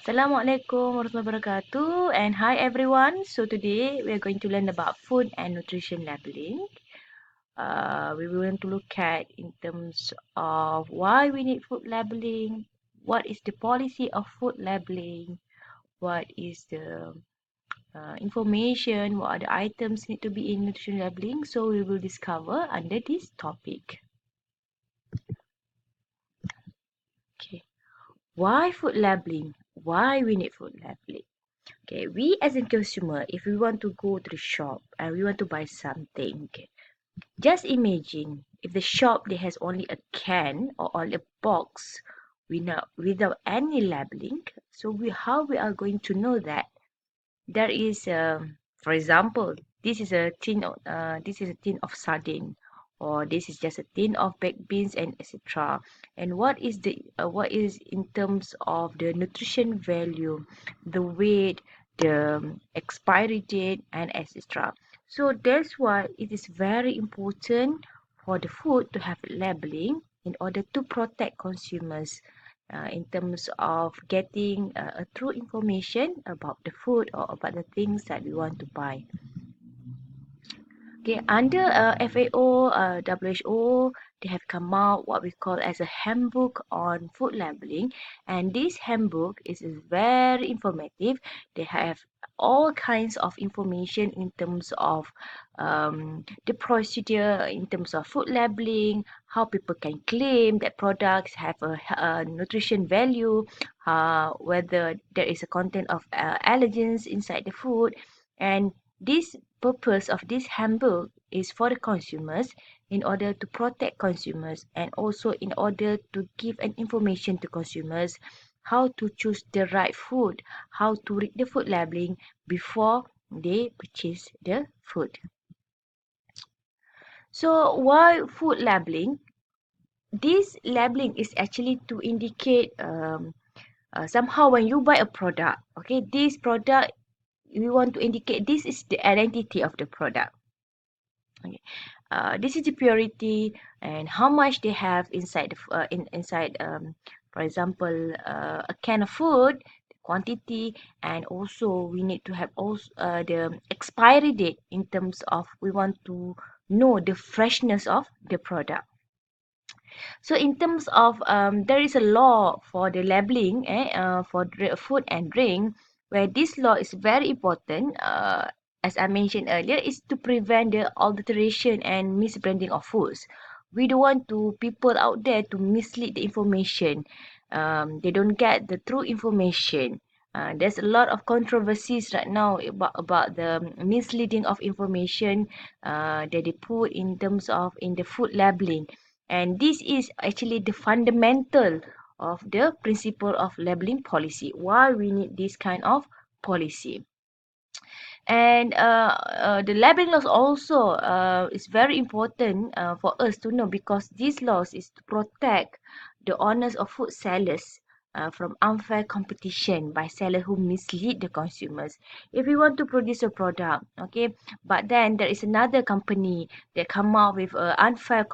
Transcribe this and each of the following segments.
Assalamualaikum warahmatullahi wabarakatuh, and hi everyone. So today we are going to learn about food and nutrition labeling. We will going to look at in terms of why we need food labeling, what is the policy of food labeling, what is the information, what are the items need to be in nutrition labeling. So we will discover under this topic. Okay, why food labeling? Why we need food labeling? Okay, we as a consumer, if we want to go to the shop and we want to buy something, okay, just imagine if the shop they has only a can or only a box without any labeling. So how we are going to know that there is, for example, this is a tin of sardine, or this is just a tin of baked beans and etc. And what is in terms of the nutrition value, the weight, the expiry date, and etc. So that's why it is very important for the food to have labeling in order to protect consumers in terms of getting a true information about the food or about the things that we want to buy. Okay, under FAO, WHO, they have come out what we call as a handbook on food labeling, and this handbook is very informative. They have all kinds of information in terms of the procedure, in terms of food labeling, how people can claim that products have a nutrition value, whether there is a content of allergens inside the food, and this purpose of this handbook is for the consumers in order to protect consumers and also in order to give an information to consumers how to choose the right food, how to read the food labeling before they purchase the food. So why food labeling? This labeling is actually to indicate somehow when you buy a product, okay, this product we want to indicate this is the identity of the product. Okay. This is the purity and how much they have inside inside for example a can of food, the quantity, and also we need to have also the expiry date in terms of we want to know the freshness of the product. So in terms of there is a law for the labeling for food and drink, where this law is very important. As I mentioned earlier, is to prevent the alteration and misbranding of foods. We don't want to people out there to mislead the information. They don't get the true information. There's a lot of controversies right now about the misleading of information that they put in terms of in the food labeling, and this is actually the fundamental of the principle of labeling policy. Why we need this kind of policy. And the labeling laws also is very important for us to know, because these laws is to protect the owners of food sellers from unfair competition by sellers who mislead the consumers. If we want to produce a product, okay, but then there is another company that come out with unfair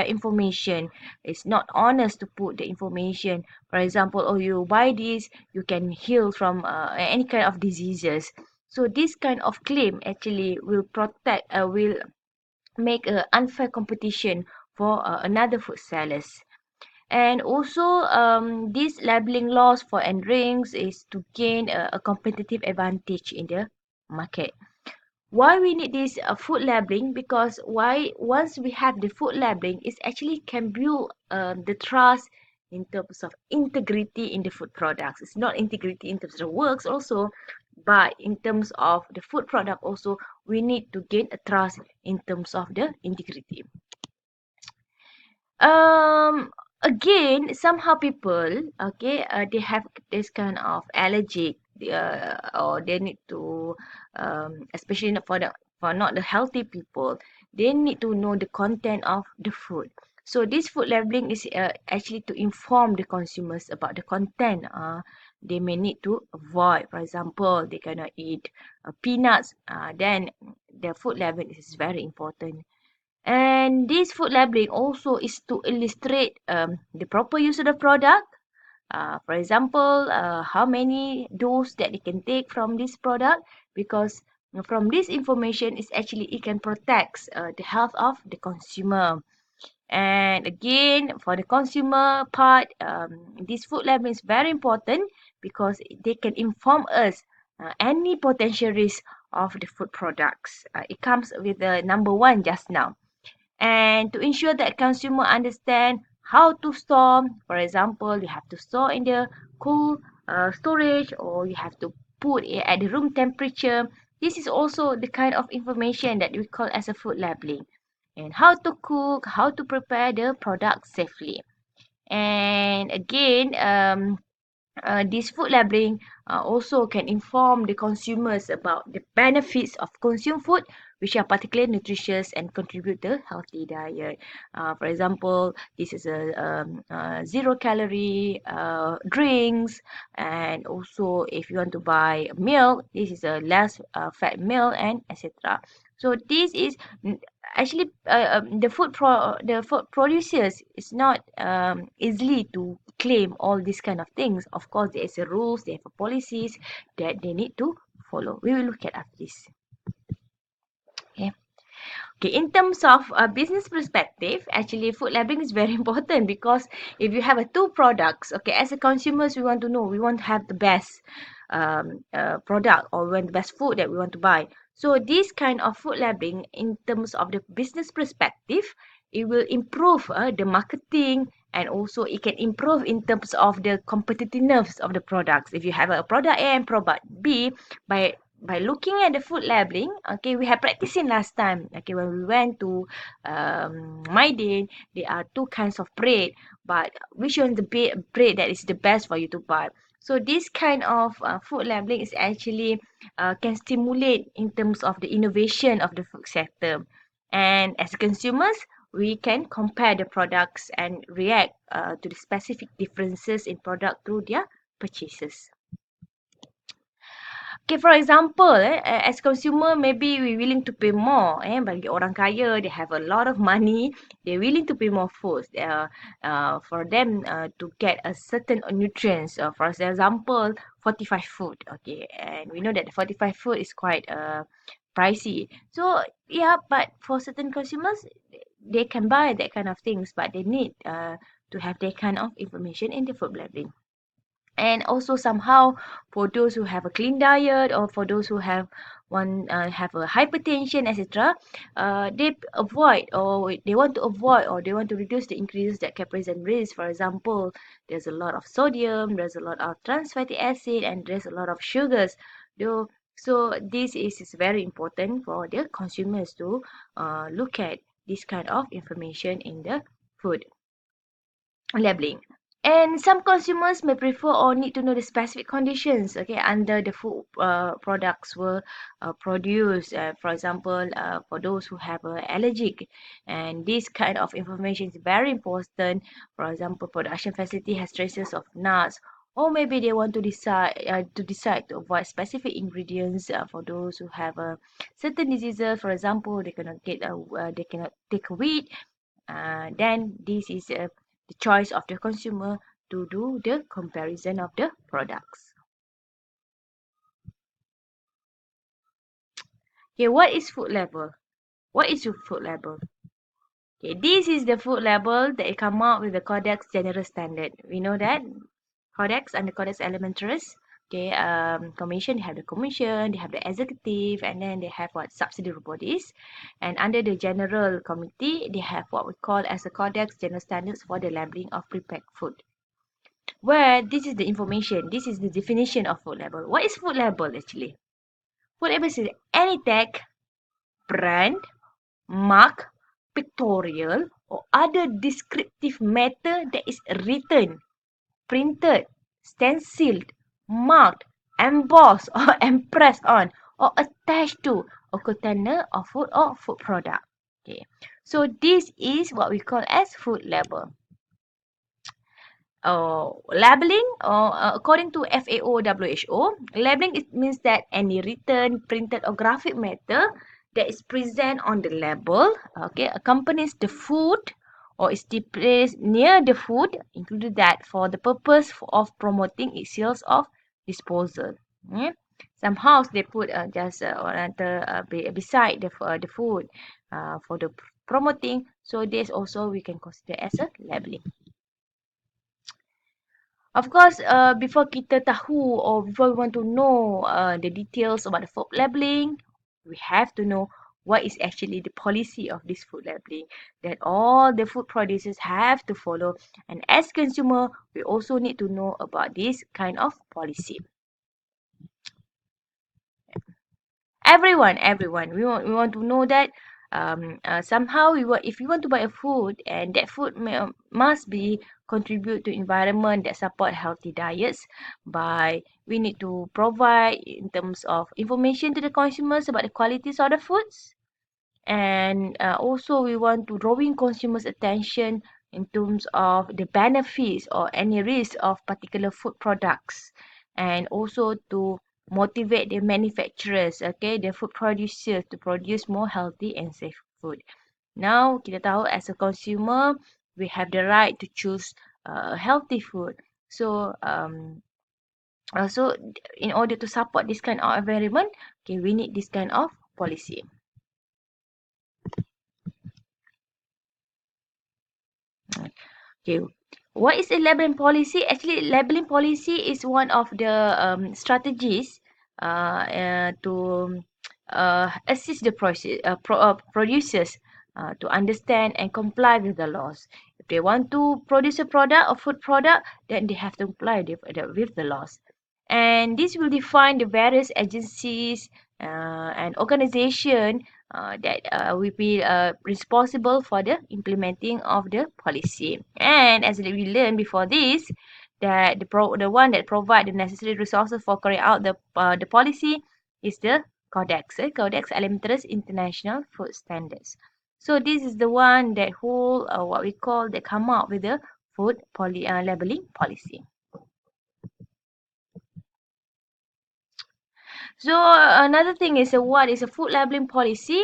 information. It's not honest to put the information. For example, oh, you buy this, you can heal from any kind of diseases. So this kind of claim actually will make a unfair competition for another food sellers. And also, these labeling laws for and drinks is to gain a competitive advantage in the market. Why we need this food labeling? Because why once we have the food labeling, it actually can build the trust in terms of integrity in the food products. It's not integrity in terms of works also, but in terms of the food product also, we need to gain a trust in terms of the integrity. Again, somehow people, okay, they have this kind of allergic, or they need to, especially not for not the healthy people, they need to know the content of the food. So this food labeling is actually to inform the consumers about the content. They may need to avoid. For example, they cannot eat peanuts. Then the food labeling is very important. And this food labeling also is to illustrate the proper use of the product, For example, how many dose that they can take from this product, because from this information is actually it can protect the health of the consumer. And again, for the consumer part, this food label is very important because they can inform us any potential risk of the food products. It comes with the number one just now. And to ensure that consumer understand how to store, for example, you have to store in the cool storage, or you have to put it at the room temperature. This is also the kind of information that we call as a food labeling, and how to cook, how to prepare the product safely. And again, this food labeling also can inform the consumers about the benefits of consumed food, which are particularly nutritious and contribute to healthy diet. For example, this is a zero calorie drinks, and also if you want to buy milk, this is a less fat milk, and etc. So this is actually the food producers is not easily to claim all these kind of things. Of course, there is a rules, they have a policies that they need to follow. We will look at after this. Okay. Okay, in terms of a business perspective, actually food labeling is very important, because if you have two products, okay, as a consumers, we want to know, we want to have the best product, or we want the best food that we want to buy. So this kind of food labeling, in terms of the business perspective, it will improve the marketing, and also it can improve in terms of the competitiveness of the products. If you have a product A and product B, by looking at the food labeling, okay, we have practicing last time. Okay, when we went to Mydin, there are two kinds of bread, but which one the bread that is the best for you to buy? So this kind of food labeling is actually can stimulate in terms of the innovation of the food sector. And as consumers, we can compare the products and react to the specific differences in product through their purchases. Okay, for example, as consumer, maybe we willing to pay more. Bagi orang kaya, they have a lot of money. They're willing to pay more food for them to get a certain nutrients. For example, fortified food. Okay, and we know that the fortified food is quite pricey. So yeah, but for certain consumers, they can buy that kind of things, but they need to have that kind of information in the food labeling. And also somehow, for those who have a clean diet, or for those who have have a hypertension, etc., they avoid, or they want to avoid, or they want to reduce the increases that can present risk. For example, there's a lot of sodium, there's a lot of trans fatty acid, and there's a lot of sugars. Though, so this is very important for the consumers to look at this kind of information in the food labeling. And some consumers may prefer or need to know the specific conditions, okay, under the food products were produced. For example, for those who have allergic, and this kind of information is very important. For example, production facility has traces of nuts, or maybe they want to decide to avoid specific ingredients for those who have certain diseases. For example, they cannot take wheat. Then this is the choice of the consumer to do the comparison of the products. Okay, what is food label? What is your food label? Okay, this is the food label that come out with the Codex General Standard. We know that Codex and the Codex Alimentarius. Okay, commission, they have the commission, they have the executive, and then they have what subsidiary bodies. And under the general committee, they have what we call as the Codex General Standards for the labeling of prepared food. Where this is the information, this is the definition of food label. What is food label actually? Food label is any tag, brand, mark, pictorial, or other descriptive matter that is written, printed, stenciled, marked, embossed, or impressed on, or attached to a container of food or food product. Okay, so this is what we call as food label. Labeling, according to FAO WHO, labeling it means that any written, printed, or graphic matter that is present on the label, okay, accompanies the food or is placed near the food, including that for the purpose of promoting its sales of disposal. Yeah. Some house they put just or another beside the food for the promoting. So this also we can consider as a labeling. Of course, before kita tahu or before we want to know the details about the food labeling, we have to know what is actually the policy of this food labeling that all the food producers have to follow. And as consumer, we also need to know about this kind of policy. Everyone, we want to know that somehow if we want to buy a food and that food must be contribute to environment that support healthy diets by we need to provide in terms of information to the consumers about the qualities of the foods, and also we want to drawing consumers attention in terms of the benefits or any risk of particular food products, and also to motivate the manufacturers, okay, the food producers to produce more healthy and safe food. Now kita tahu as a consumer we have the right to choose healthy food. So also in order to support this kind of environment, okay, we need this kind of policy. Okay. What is a labeling policy? Actually, labeling policy is one of the strategies to assist the producers to understand and comply with the laws. If they want to produce a product or food product, then they have to comply with the laws. And this will define the various agencies and organization that will be responsible for the implementing of the policy. And as we learned before this, that the one that provide the necessary resources for carrying out the policy is the Codex, Codex Alimentarius International Food Standards. So this is the one that hold what we call that come up with the food labeling policy. So another thing is what is a food labeling policy?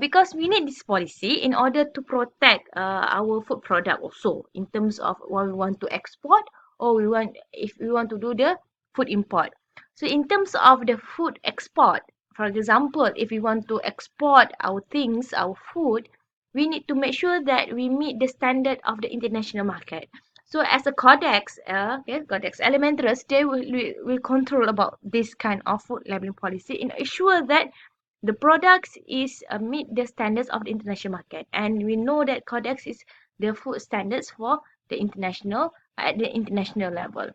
Because we need this policy in order to protect our food product also in terms of what we want to export or if we want to do the food import. So in terms of the food export, for example, if we want to export our things, our food, we need to make sure that we meet the standard of the international market. So as a codex, Codex Alimentarius, they will control about this kind of food labeling policy and ensure that the products is meet the standards of the international market. And we know that Codex is the food standards for the international at the international level.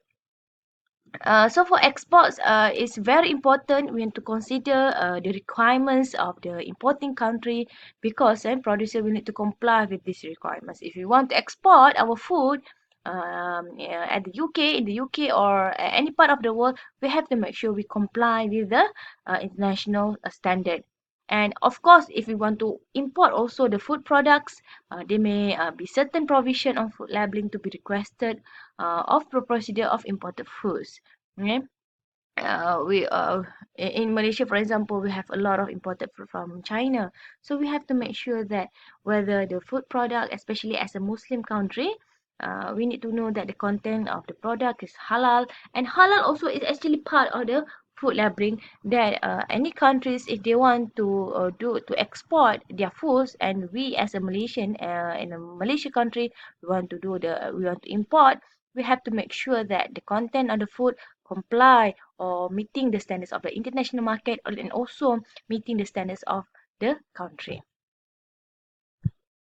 So for exports, it's very important we need to consider the requirements of the importing country because then producer will need to comply with these requirements. If we want to export our food at the UK, in the UK or any part of the world, we have to make sure we comply with the international standard. And of course, if we want to import also the food products, there may be certain provision on food labeling to be requested of the procedure of imported foods. Okay. We in Malaysia, for example, we have a lot of imported food from China. So we have to make sure that whether the food product, especially as a Muslim country, we need to know that the content of the product is halal, and halal also is actually part of the food labeling that any countries if they want to export their foods, and we as a Malaysian in a Malaysia country we want to import, we have to make sure that the content of the food comply or meeting the standards of the international market and also meeting the standards of the country.